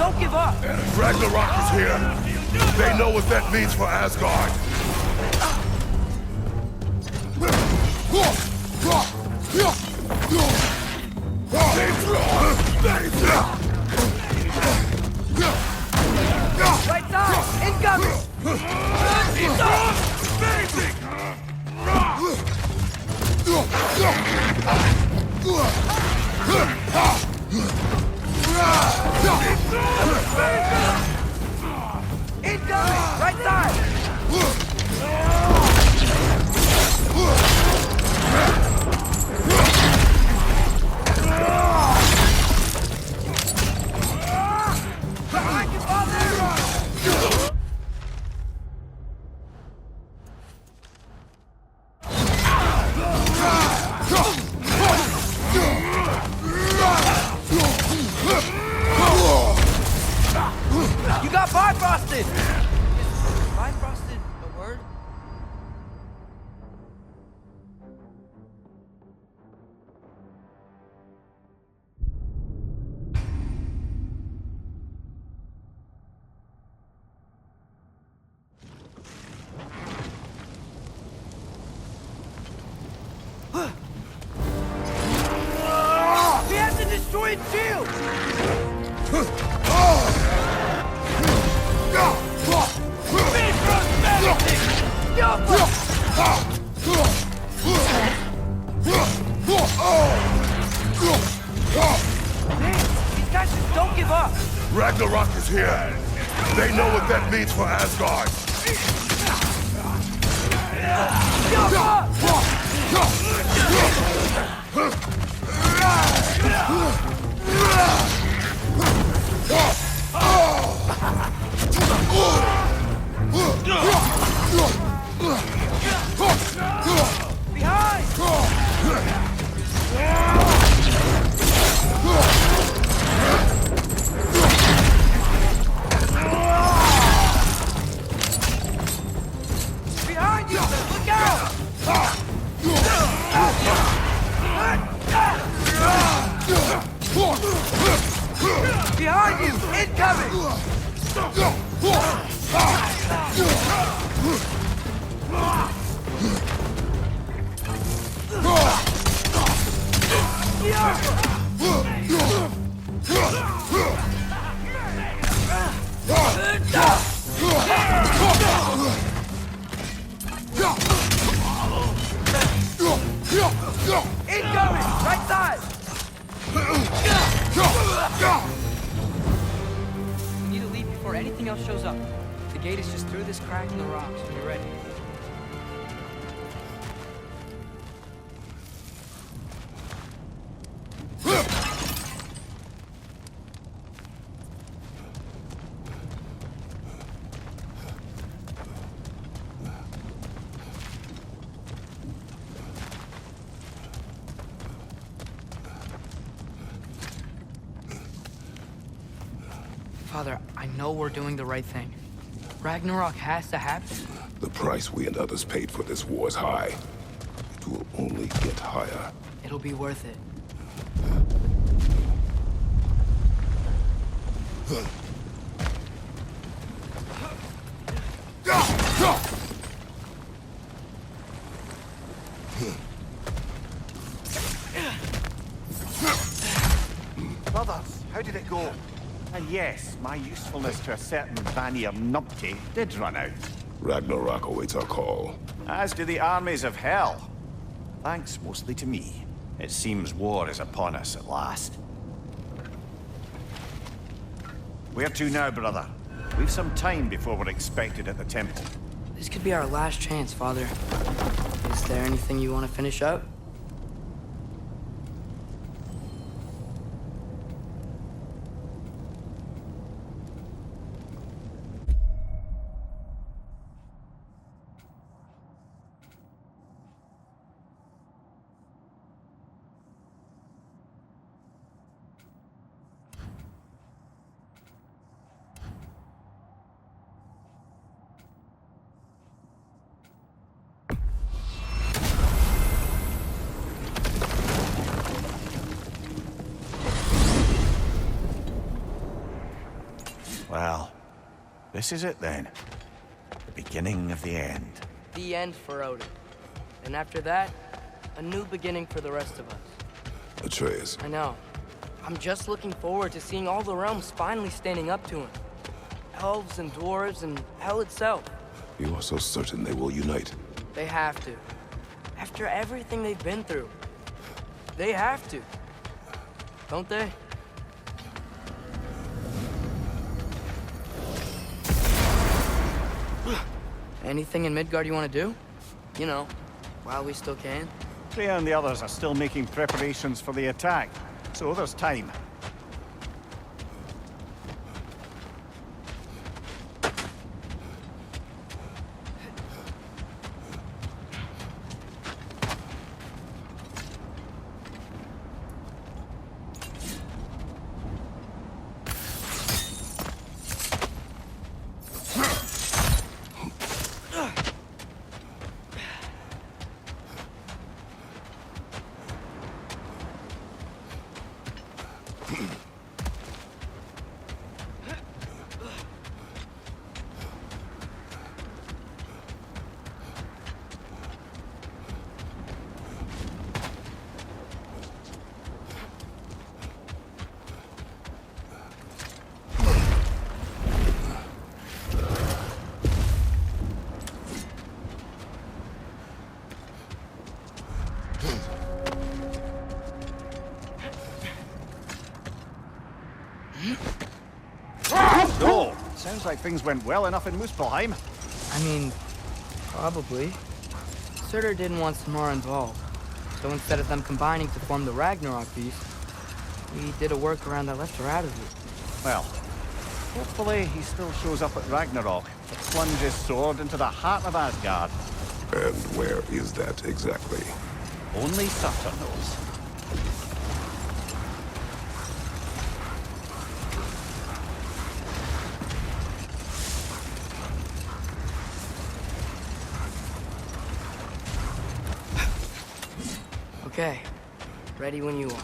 Don't give up! Ragnarok is here. They know what that means for Asgard. Right side! Incoming! Incoming! Right side! Behind you, father! You got bifrosted! Bifrosted a word? We have to destroy its shield! These guys just don't give up! Ragnarok is here. They know what that means for Asgard. Behind you! Look out! Behind you! Incoming! Incoming! Right side! We need to leave before anything else shows up. The gate is just through this crack in the rocks when you're ready. Father, I know we're doing the right thing. Ragnarok has to happen. The price we and others paid for this war is high. It will only get higher. It'll be worth it. Brothers, how did it go? And yes, my usefulness to a certain Vanir numpty did run out. Ragnarok awaits our call. As do the armies of hell. Thanks mostly to me. It seems war is upon us at last. Where to now, brother? We've some time before we're expected at the temple. This could be our last chance, Father. Is there anything you want to finish up? This is it then. The beginning of the end. The end for Odin. And after that, a new beginning for the rest of us. Atreus. I know. I'm just looking forward to seeing all the realms finally standing up to him. Elves and dwarves and hell itself. You are so certain they will unite. They have to. After everything they've been through. They have to. Don't they? Anything in Midgard you want to do? You know, while we still can. Freya and the others are still making preparations for the attack, so there's time. So, sounds like things went well enough in Muspelheim. I mean, probably. Surtur didn't want Samara involved. So instead of them combining to form the Ragnarok beast, we did a workaround that left her out of it. Well, hopefully he still shows up at Ragnarok to plunge his sword into the heart of Asgard. And where is that exactly? Only Surtur knows. Okay. Ready when you are.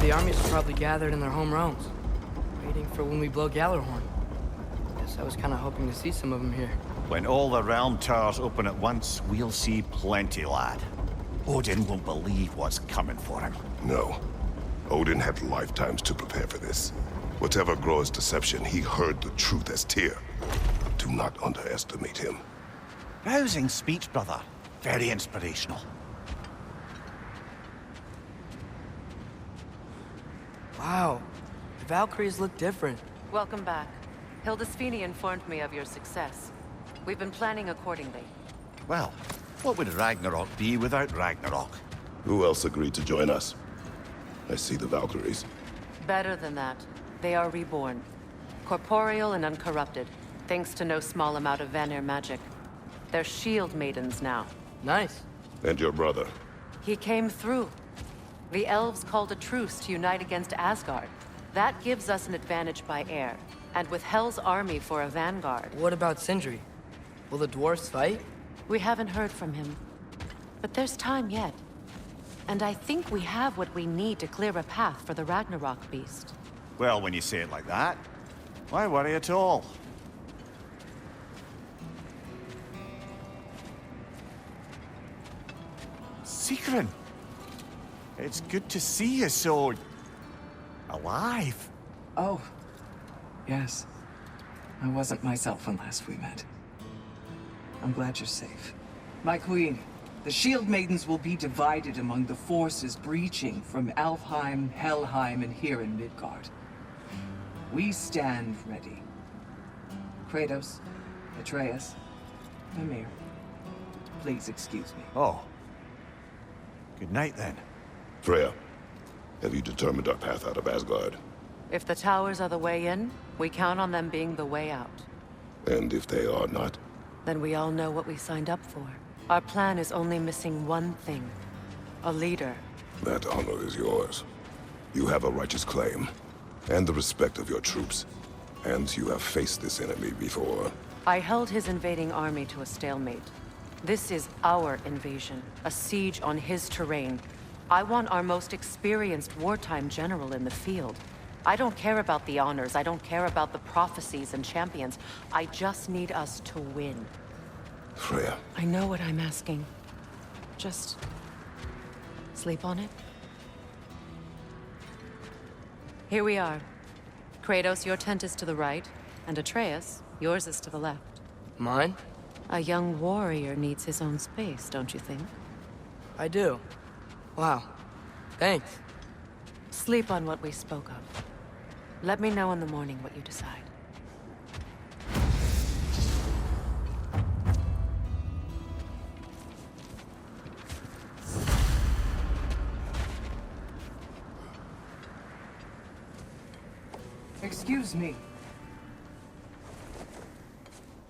The armies are probably gathered in their home realms, waiting for when we blow Gjallarhorn. Guess I was kind of hoping to see some of them here. When all the realm towers open at once, we'll see plenty, lad. Odin won't believe what's coming for him. No. Odin had lifetimes to prepare for this. Whatever Groa's deception, he heard the truth as Tyr. Do not underestimate him. Rousing speech, brother. Very inspirational. Wow, the Valkyries look different. Welcome back. Hildisvini informed me of your success. We've been planning accordingly. Well, what would Ragnarok be without Ragnarok? Who else agreed to join us? I see the Valkyries. Better than that, they are reborn. Corporeal and uncorrupted, thanks to no small amount of Vanir magic. They're shield maidens now. Nice. And your brother. He came through. The elves called a truce to unite against Asgard. That gives us an advantage by air, and with Hel's army for a vanguard. What about Sindri? Will the dwarves fight? We haven't heard from him. But there's time yet. And I think we have what we need to clear a path for the Ragnarok beast. Well, when you say it like that, why worry at all? Sigrun! It's good to see you so... alive. Oh, yes. I wasn't myself when last we met. I'm glad you're safe. My queen, the Shield Maidens will be divided among the forces breaching from Alfheim, Helheim, and here in Midgard. We stand ready. Kratos, Atreus, Mimir, please excuse me. Oh. Good night, then. Freya, have you determined our path out of Asgard? If the towers are the way in, we count on them being the way out. And if they are not? Then we all know what we signed up for. Our plan is only missing one thing. A leader. That honor is yours. You have a righteous claim, and the respect of your troops. And you have faced this enemy before. I held his invading army to a stalemate. This is our invasion, a siege on his terrain. I want our most experienced wartime general in the field. I don't care about the honors, I don't care about the prophecies and champions. I just need us to win. Freya. I know what I'm asking. Just... sleep on it? Here we are. Kratos, your tent is to the right, and Atreus, yours is to the left. Mine? A young warrior needs his own space, don't you think? I do. Wow. Thanks. Sleep on what we spoke of. Let me know in the morning what you decide. Excuse me.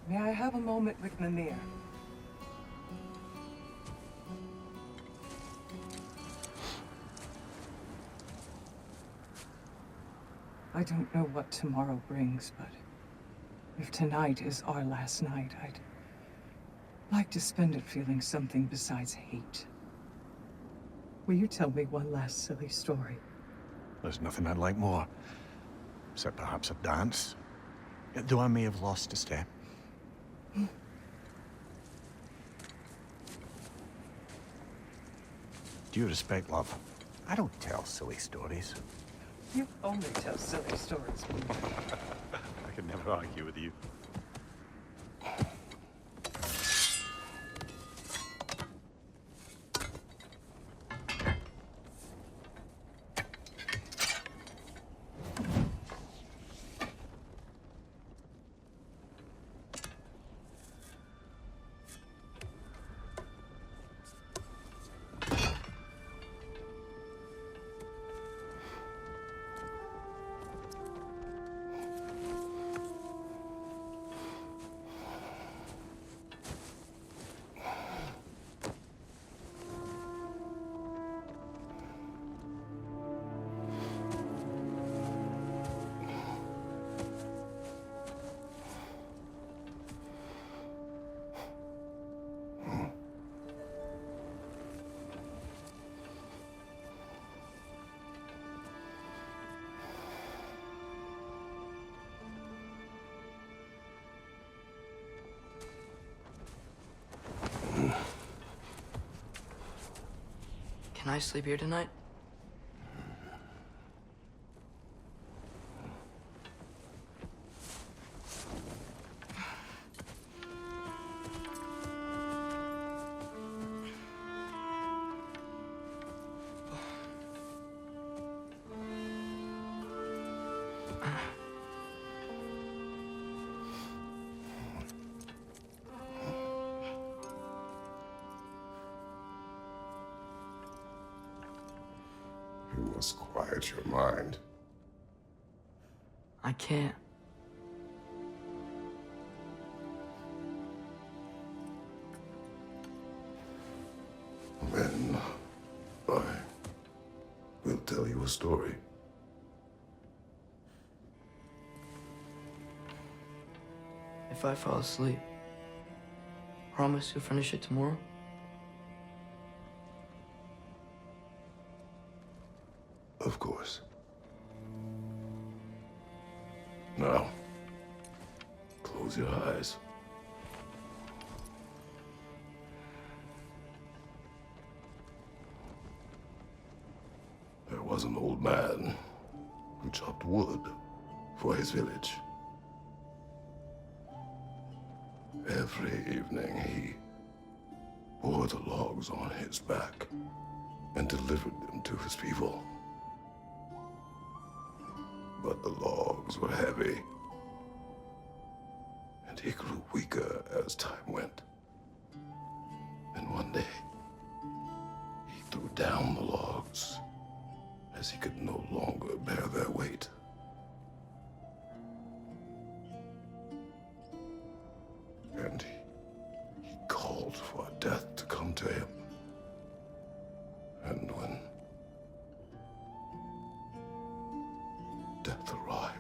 May I have a moment with Mimir? I don't know what tomorrow brings, but if tonight is our last night, I'd like to spend it feeling something besides hate. Will you tell me one last silly story? There's nothing I'd like more. Except perhaps a dance. Though I may have lost a step. Due respect, love, I don't tell silly stories. You only tell silly stories. I could never argue with you. Can I sleep here tonight? You must quiet your mind. I can't. Then I will tell you a story. If I fall asleep, promise you'll finish it tomorrow? Of course. Now, close your eyes. There was an old man who chopped wood for his village. Every evening he bore the logs on his back and delivered them to his people. But the logs were heavy, and he grew weaker as time went. And one day, he threw down the logs as he could no longer bear their weight. And death arrived,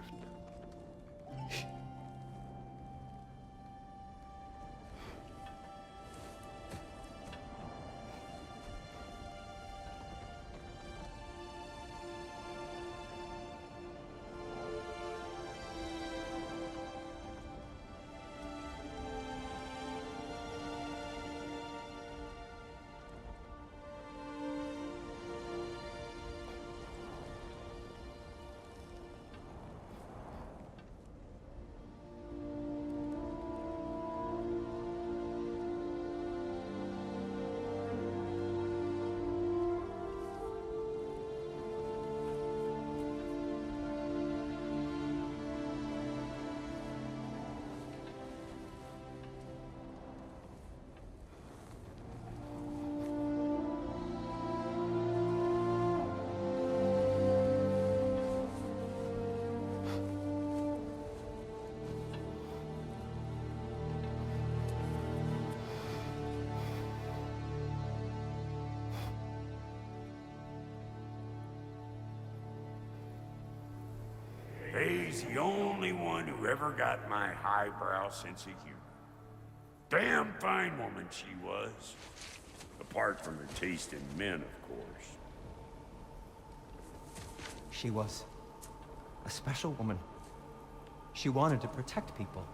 He's the only one who ever got my highbrow sense of humor. Damn fine woman she was. Apart from her taste in men, of course. She was a special woman. She wanted to protect people.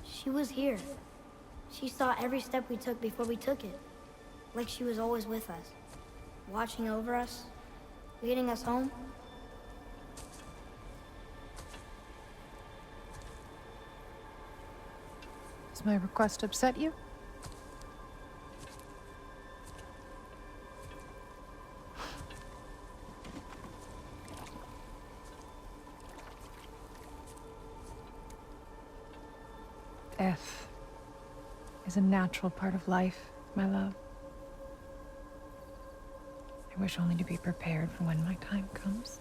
She was here. She saw every step we took before we took it. Like she was always with us. Watching over us. Leading us home. Does my request upset you? Death is a natural part of life, my love. I wish only to be prepared for when my time comes.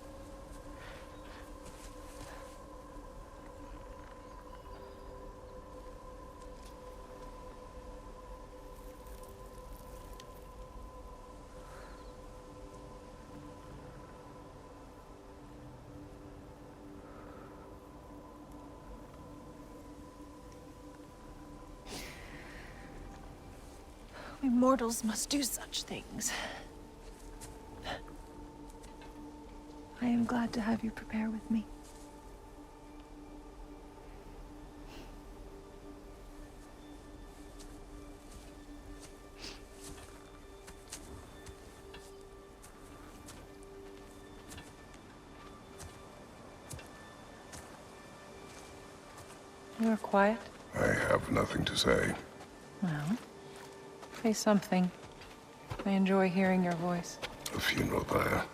We mortals must do such things. I am glad to have you prepare with me. You are quiet? I have nothing to say. Well, say something. I enjoy hearing your voice. A funeral pyre.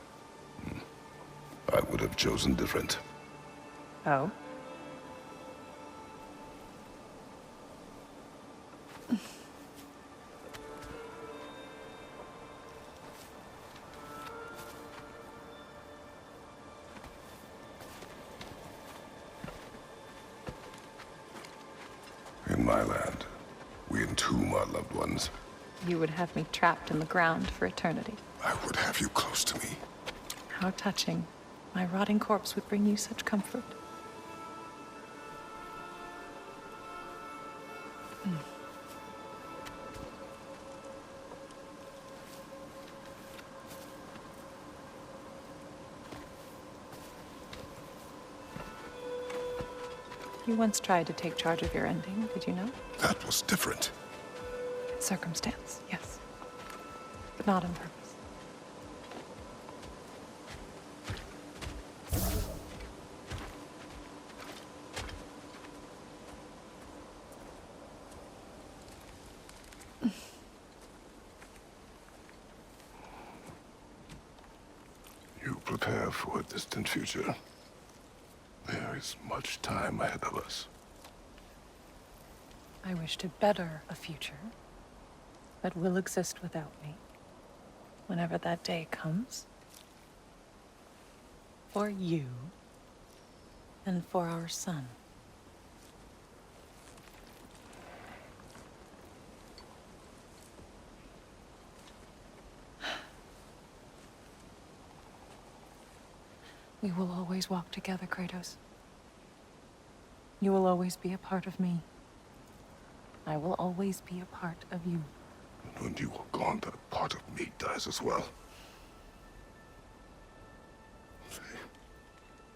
I would have chosen different. Oh? In my land, we entomb our loved ones. You would have me trapped in the ground for eternity. I would have you close to me. How touching. My rotting corpse would bring you such comfort. You once tried to take charge of your ending, did you know? That was different. Circumstance, yes. But not on purpose. You prepare for a distant future. There is much time ahead of us. I wish to better a future that will exist without me, whenever that day comes. For you, and for our son. We will always walk together, Kratos. You will always be a part of me. I will always be a part of you. And when you are gone, that part of me dies as well.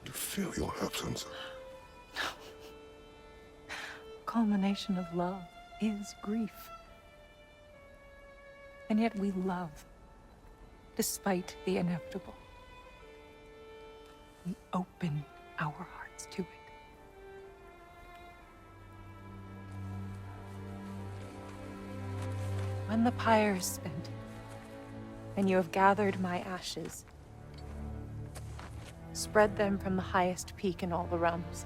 You feel your absence. Culmination of love is grief. And yet we love, despite the inevitable. We open our hearts to it. When the pyre is spent, and you have gathered my ashes, spread them from the highest peak in all the realms.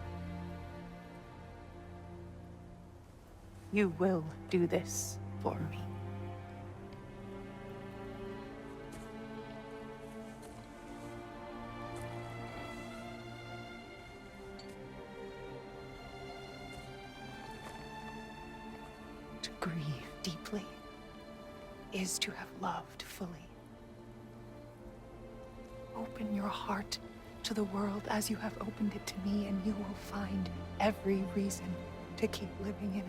You will do this for me. To grieve deeply is to have loved fully. Open your heart to the world as you have opened it to me, and you will find every reason to keep living in it.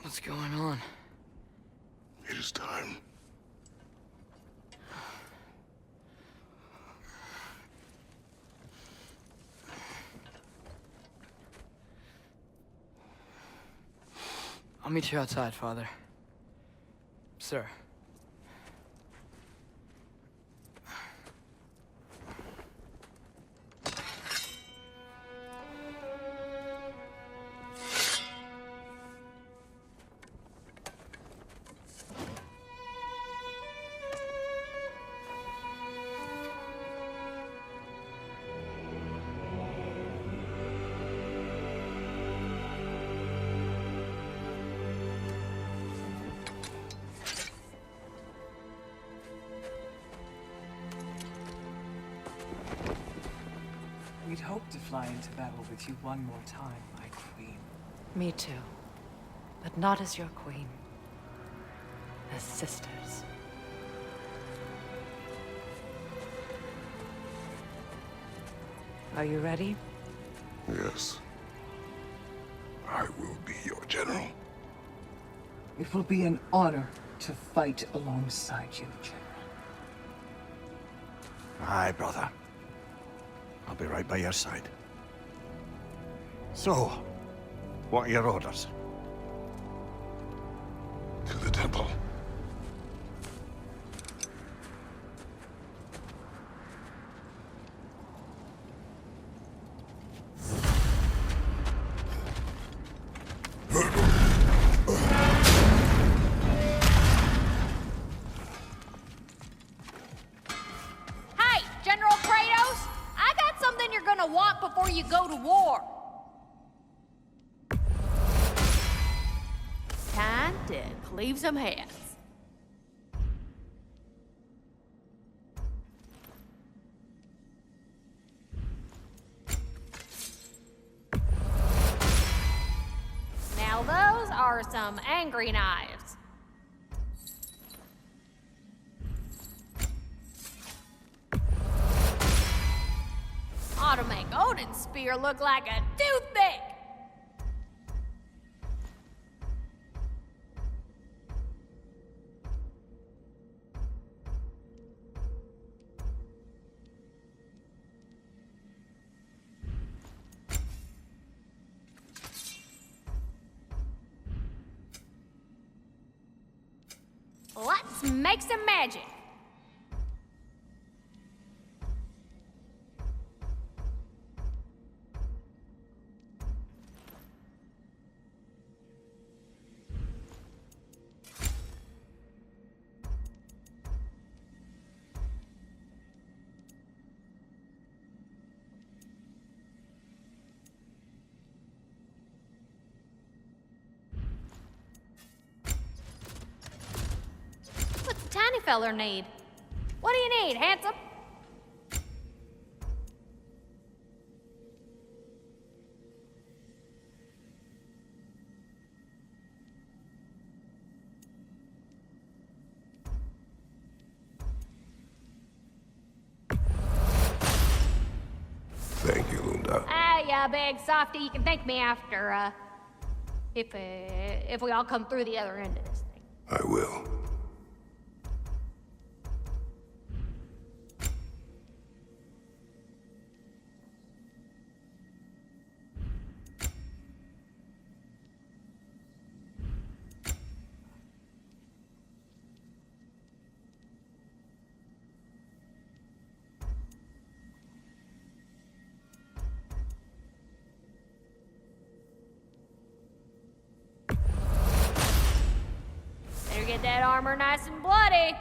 What's going on? It is time. I'll meet you outside, Father. Sir. We'd hoped to fly into battle with you one more time, my queen. Me too. But not as your queen. As sisters. Are you ready? Yes. I will be your general. It will be an honor to fight alongside you, General. Aye, brother. I'll be right by your side. So, what are your orders? To the temple. Hey, General Kratos! I got something you're gonna want before you go to war. Time to cleave some heads. Now those are some angry knives. Ought to make Odin's spear look like a toothpick. Let's make some magic. What's the tiny feller need? What do you need, handsome? Thank you, Lunda. Ah, yeah, big softy. You can thank me after, if we all come through the other end of this thing. I will. Better get that armor nice and bloody.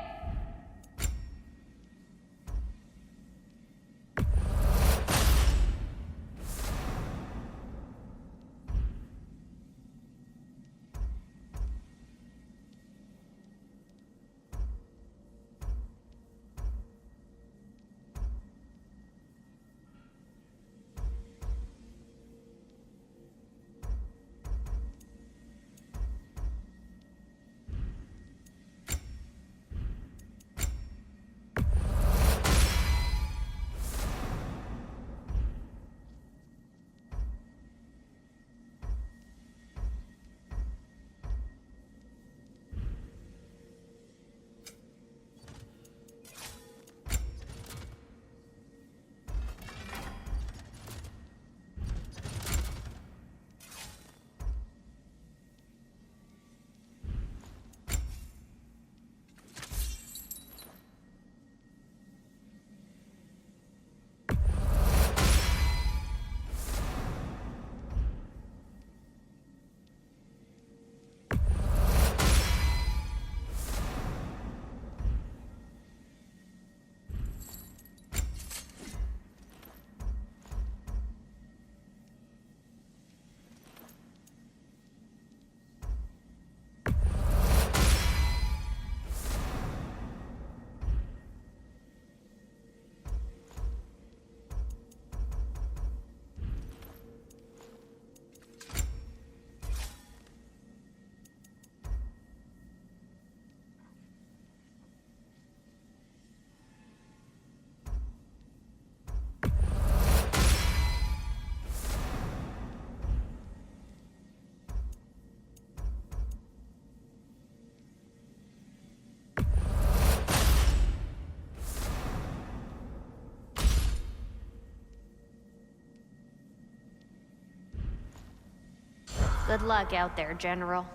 Good luck out there, General.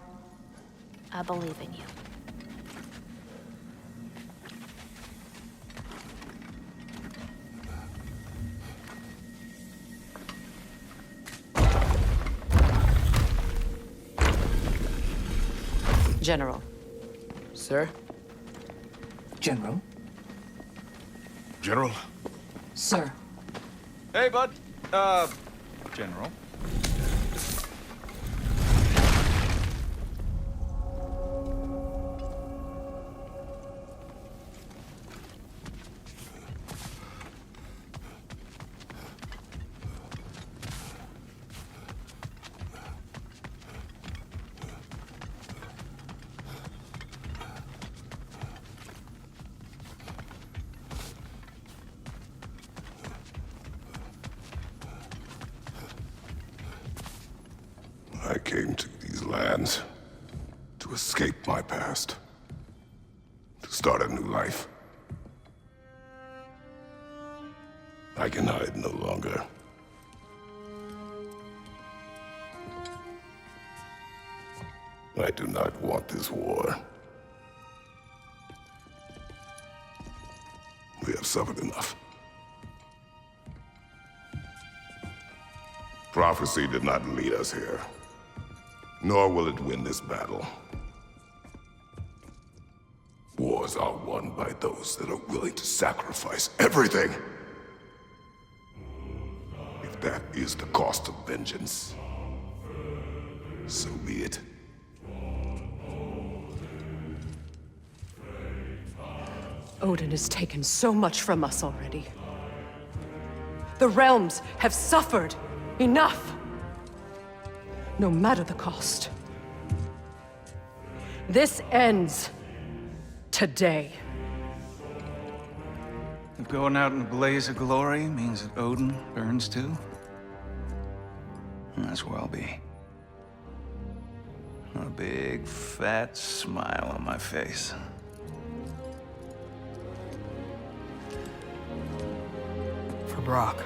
I believe in you. General. Sir? General? General? Sir. Hey, bud. General. I came to these lands to escape my past, to start a new life. I can hide no longer. I do not want this war. have suffered enough. Prophecy did not lead us here, nor will it win this battle. Wars are won by those that are willing to sacrifice everything. If that is the cost of vengeance, so be it. Odin has taken so much from us already. The realms have suffered enough. No matter the cost. This ends today. If going out in a blaze of glory means that Odin burns too, that's where I'll be. A big, fat smile on my face. For Brock.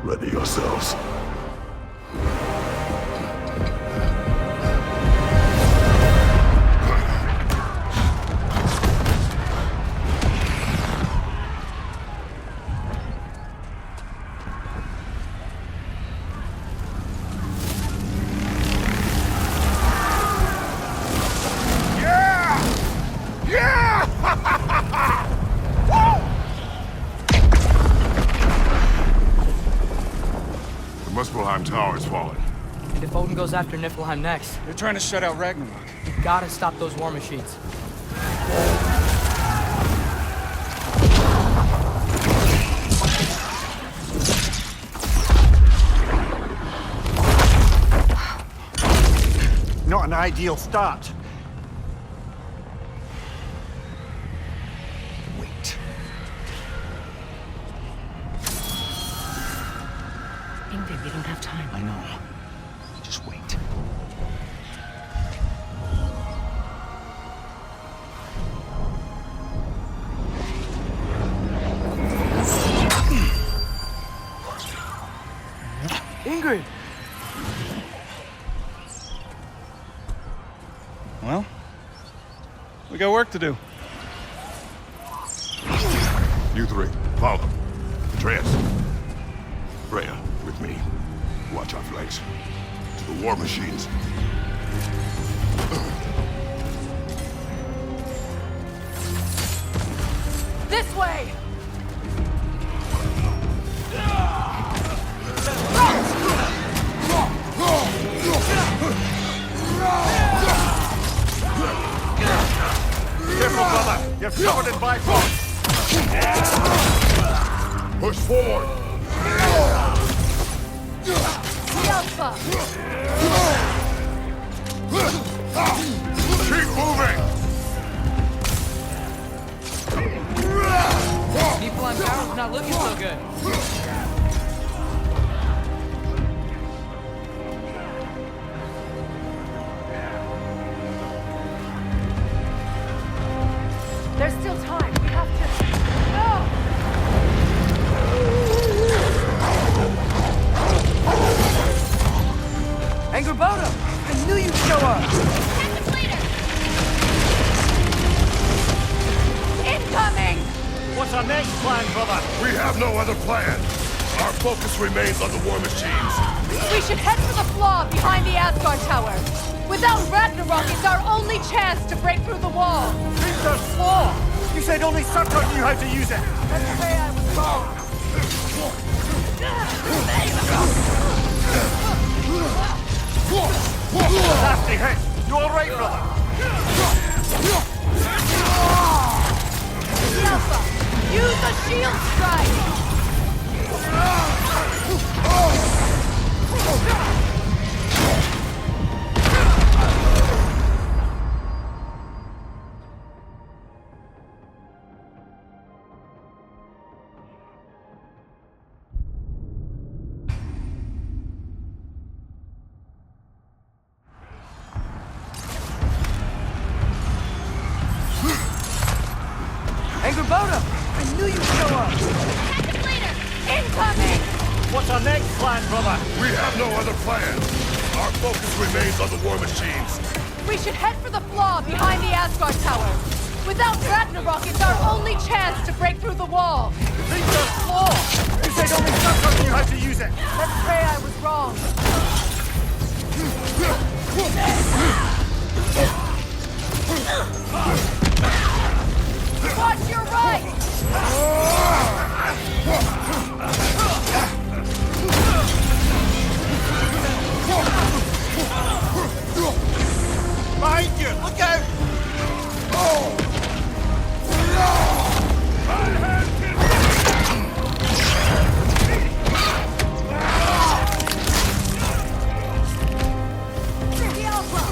Ready yourselves. The Muspelheim Tower has fallen. And if Odin goes after Niflheim next, They're trying to shut out Ragnarok. we gotta stop those war machines. Not an ideal start. Wait. Ingrid, we don't have time. I know. Just wait. Ingrid! Well, we got work to do. You three, follow them. Atreus. Freya, with me. Watch our flanks. To the war machines. This way! Careful, brother. You're covered in Bifrost. Push forward! Alpha! Keep moving! Niflheim Tower's not looking so good. There's still time. We have to... No! Angrboda! I knew you'd show up! Tempest leader! Incoming! What's our next plan, brother? We have no other plan. Our focus remains on the war machines. We should head for the flaw behind the Asgard Tower. Without Ragnarok, it's our only chance to break through the wall. There's flaw! You said only Surtur knew how to use it! Let's say I was wrong. Nasty hit! You alright, brother? Alpha, use a shield strike! Angerboda! I knew you'd show up! Captain Leader, incoming! What's our next plan, brother? We have no other plan. Our focus remains on the war machines. We should head for the flaw behind the Asgard Tower. Without Ragnarok, it's our only chance to break through the wall. There's flaw! You said only Surtur knew how to use it! Let's say I was wrong. Watch your right! Behind you! Look out! The Alpha!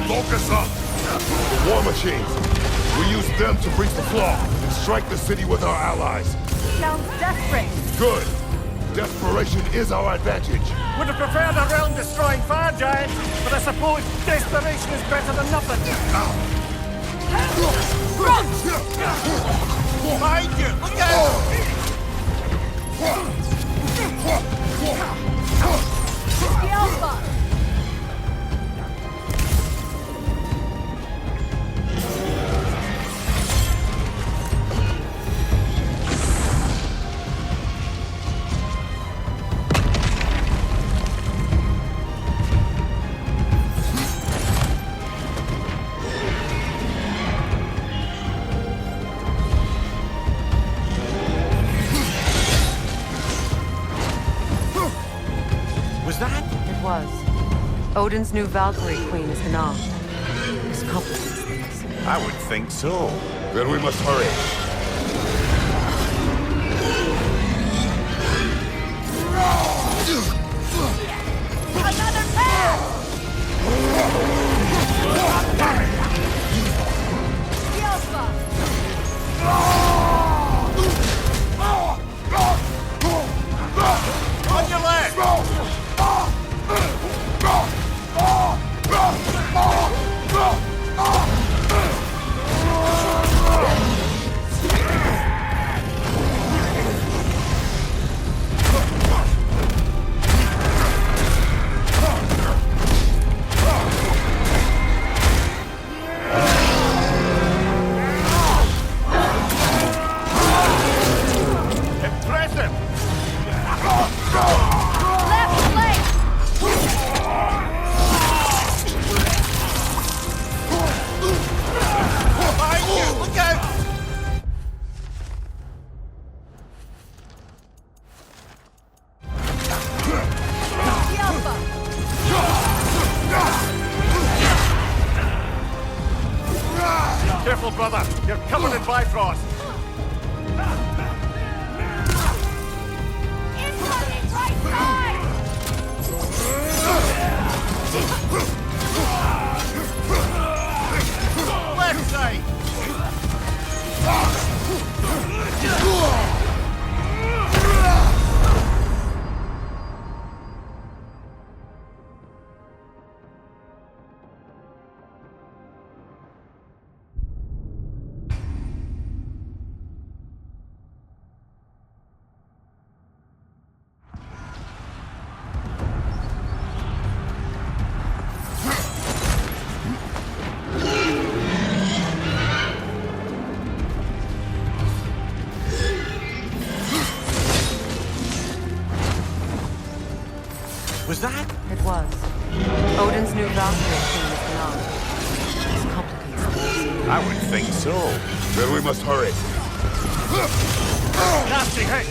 Focus up. The war machines. We use them to breach the flaw and strike the city with our allies. Sounds desperate. Good. Desperation is our advantage. Would have preferred a realm-destroying fire giant, but I suppose desperation is better than nothing. Behind you! Look out! The Alpha! It was. Odin's new Valkyrie queen is Hina. This complicates things. I would think so. Then we must hurry. Another pass! The Alpha! On your left! Impressive! Left flank! Behind you! Look out! The Alpha! Careful, brother. You're covered in Bifrost. Incoming right side! Left side! Was that? It was. Odin's new Valkyrie king is beyond. This complicates things. I would think so. Then we must hurry. Nasty hit!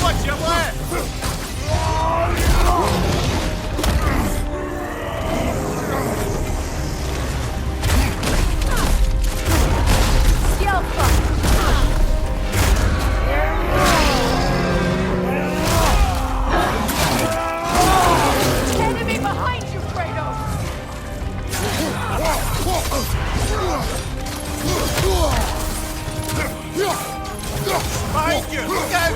Watch your left! Enemy behind you, Kratos! Behind you! Look out!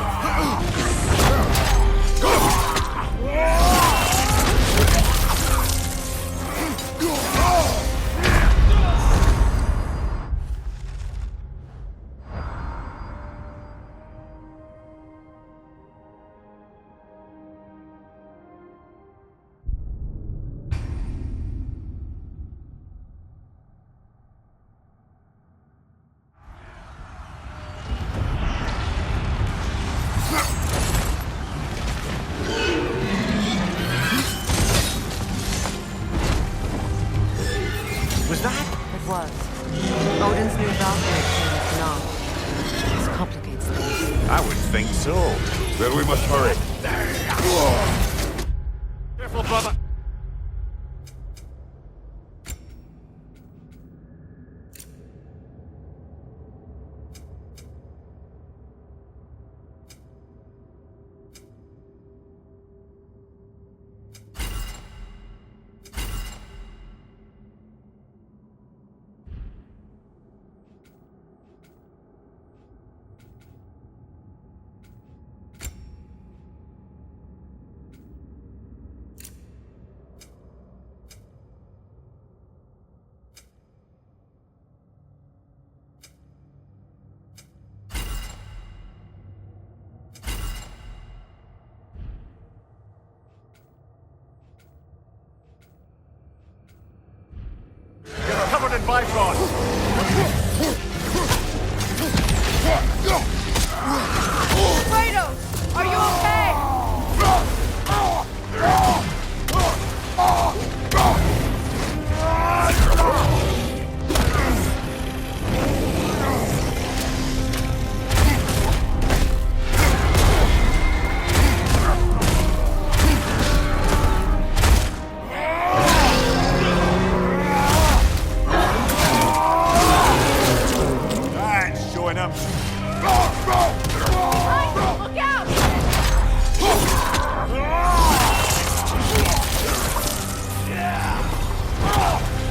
Was that? It was. Odin's new Valkyrie king is beyond. This complicates things. I would think so. Then we must hurry. Careful, brother! You're covered in bifrost! Kratos, are you okay? That's showing him. Look out!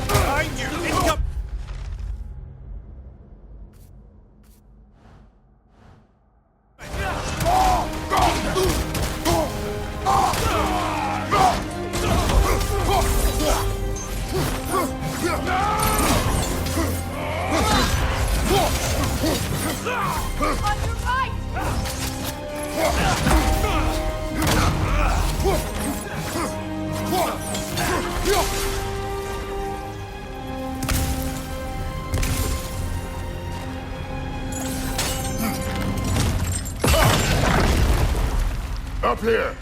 Behind you! Income! On your right! Up here!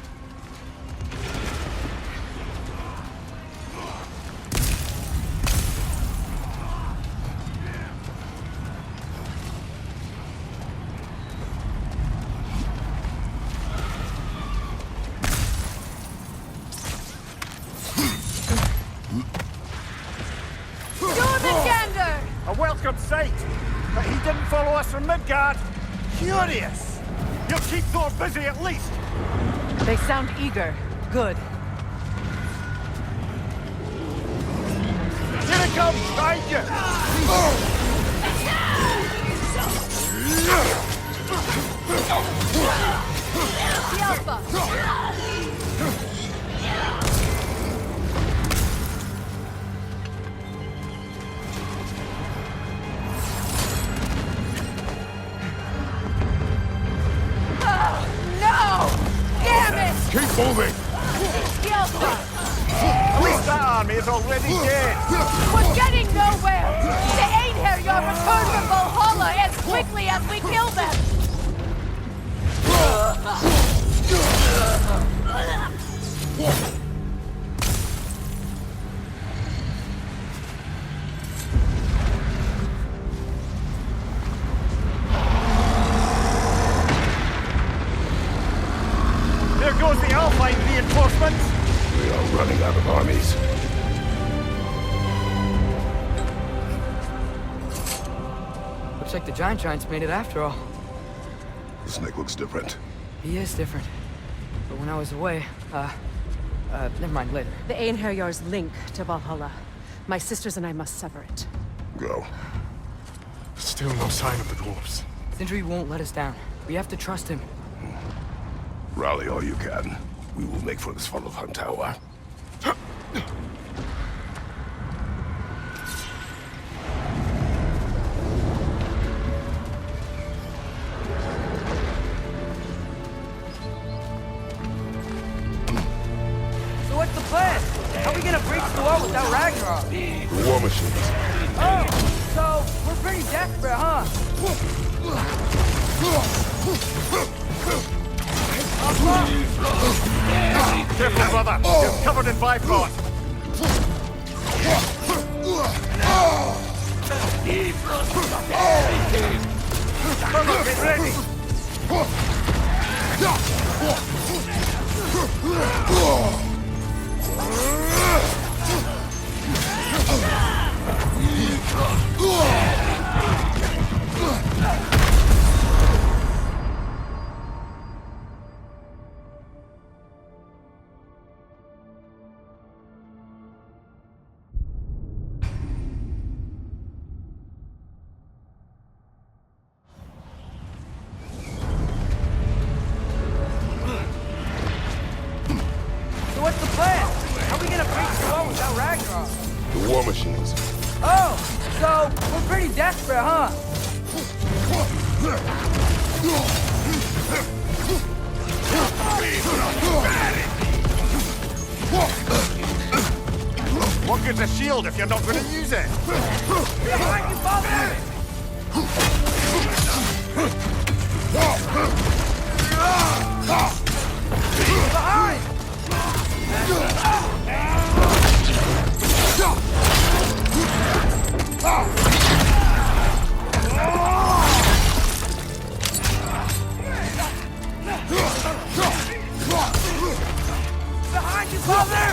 bastard sight! But he didn't follow us from Midgard! Curious! You'll keep Thor busy at least! They sound eager. Good. Here it comes! Behind you! The Alpha! Keep moving! The Alpha! At least that army is already dead! We're getting nowhere! The Einherjar return from Valhalla as quickly as we kill them! There goes the Alpine reinforcements! We are running out of armies. Looks like the Giants made it after all. The snake looks different. He is different. But when I was away, never mind, later. The Einherjar's link to Valhalla. My sisters and I must sever it. Go. Still no sign of the dwarves. Sindri won't let us down. We have to trust him. Rally all you can. We will make for this Svartalfheim tower. So what's the plan? How are we gonna breach the wall without Ragnarok? The war machines. Oh, so we're pretty desperate, huh? Careful, brother! You're covered in Bifrost! Brother, get ready! So what's the plan? How are we gonna breach the wall without Ragnarok? The war machines. Oh, so we're pretty desperate, huh? What gives a shield if you're not going to use it? Behind you, Father! Behind! Behind you, Father!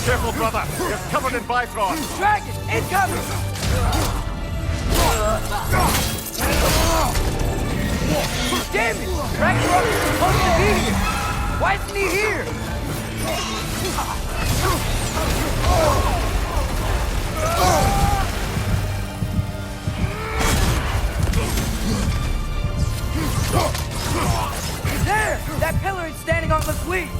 Careful, brother! You're covered in Bifrost! Dragon, incoming! Damn it! Ragnarok is supposed to be here! Why isn't he here? There! That pillar is standing on the fleet!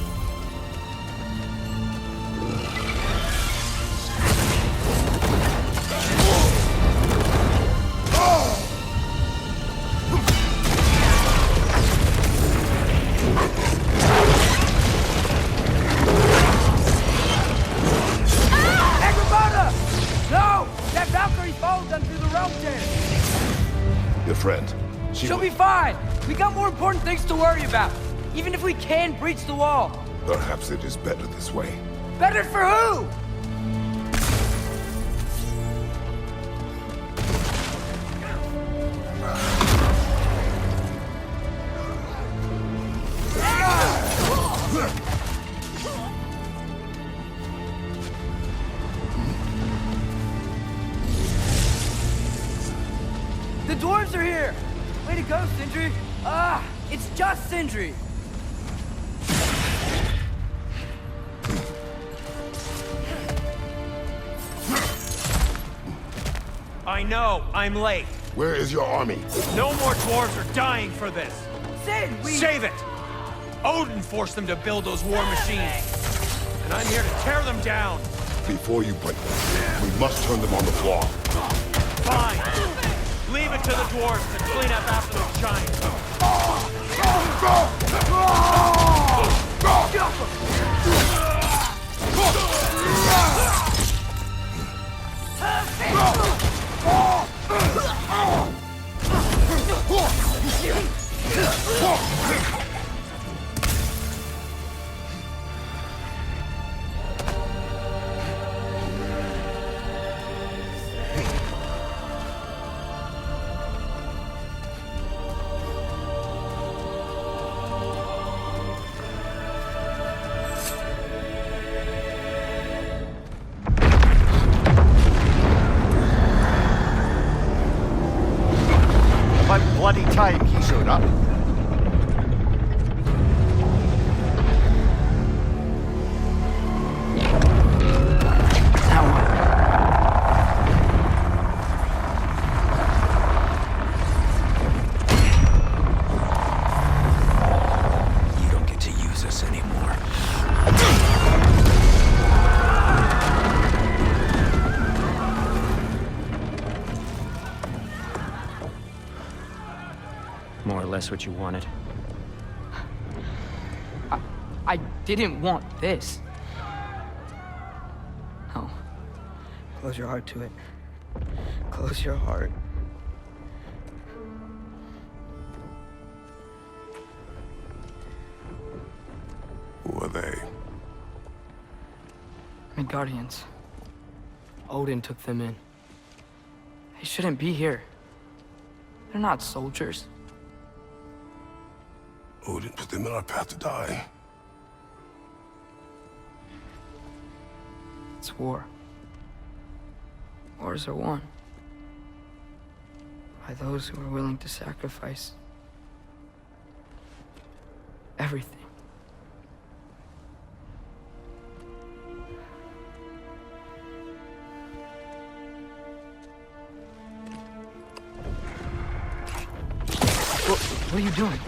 Your friend. She'll be fine! We got more important things to worry about! Even if we can breach the wall! Perhaps it is better this way. Better for who? The dwarves are here! Way to go, Sindri! Ah, it's just Sindri! I know, I'm late. Where is your army? No more dwarves are dying for this. Sid, Save it! Odin forced them to build those war machines. And I'm here to tear them down. Before you break them, we must turn them on the floor. Fine. Leave it to the dwarves to clean up after the giants. Bloody time he showed up. You don't get to use us anymore. More or less what you wanted. I didn't want this. Oh. Close your heart to it. Close your heart. Who are they? Midgardians. Odin took them in. They shouldn't be here. They're not soldiers. Odin put them in our path to die. It's war. Wars are won by those who are willing to sacrifice everything. What are you doing?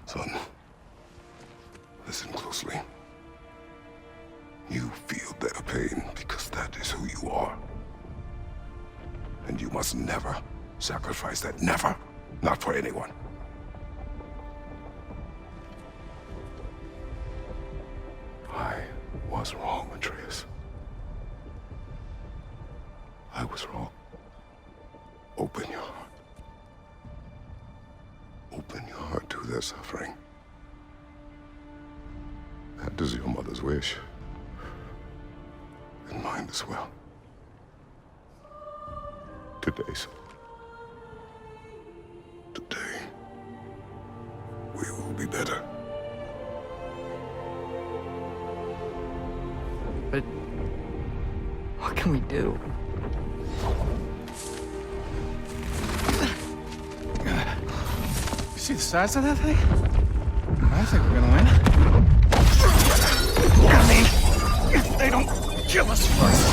Son, listen closely. You feel their pain because that is who you are. And you must never sacrifice that. Never. Not for anyone. I was wrong, Atreus. I was wrong. Open your heart. Open your heart to their suffering. That is your mother's wish. And mine as well. Today, son. Today, we will be better. But what can we do? See the size of that thing? I think we're gonna win. I mean, if they don't kill us first.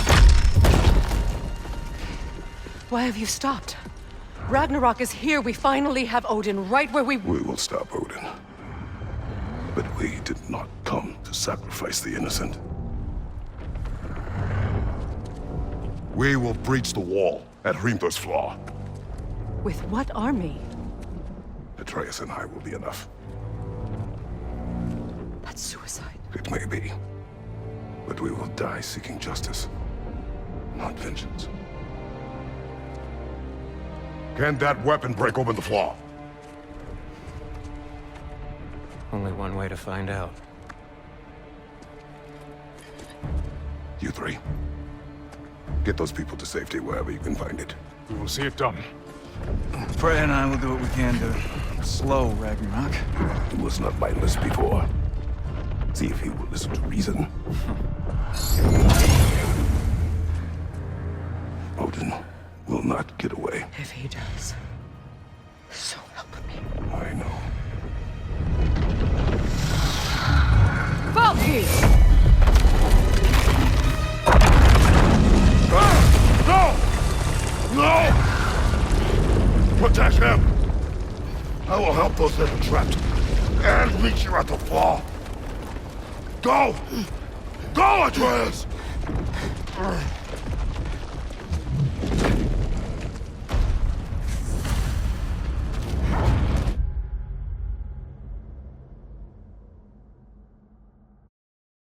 Why have you stopped? Ragnarok is here. We finally have Odin right where we... We will stop Odin. But we did not come to sacrifice the innocent. We will breach the wall at Hrimthur's Flaw. With what army? Atreus and I will be enough. That's suicide. It may be. But we will die seeking justice, not vengeance. Can that weapon break open the flaw? Only one way to find out. You three. Get those people to safety wherever you can find it. We will see it done. Freya and I will do what we can to slow Ragnarok. He was not mindless before. See if he will listen to reason. Odin will not get away. If he does, so help me. I know. Valky! No! No! Protect him! I will help those that are trapped. And meet you at the fall. Go! Go, Atreus!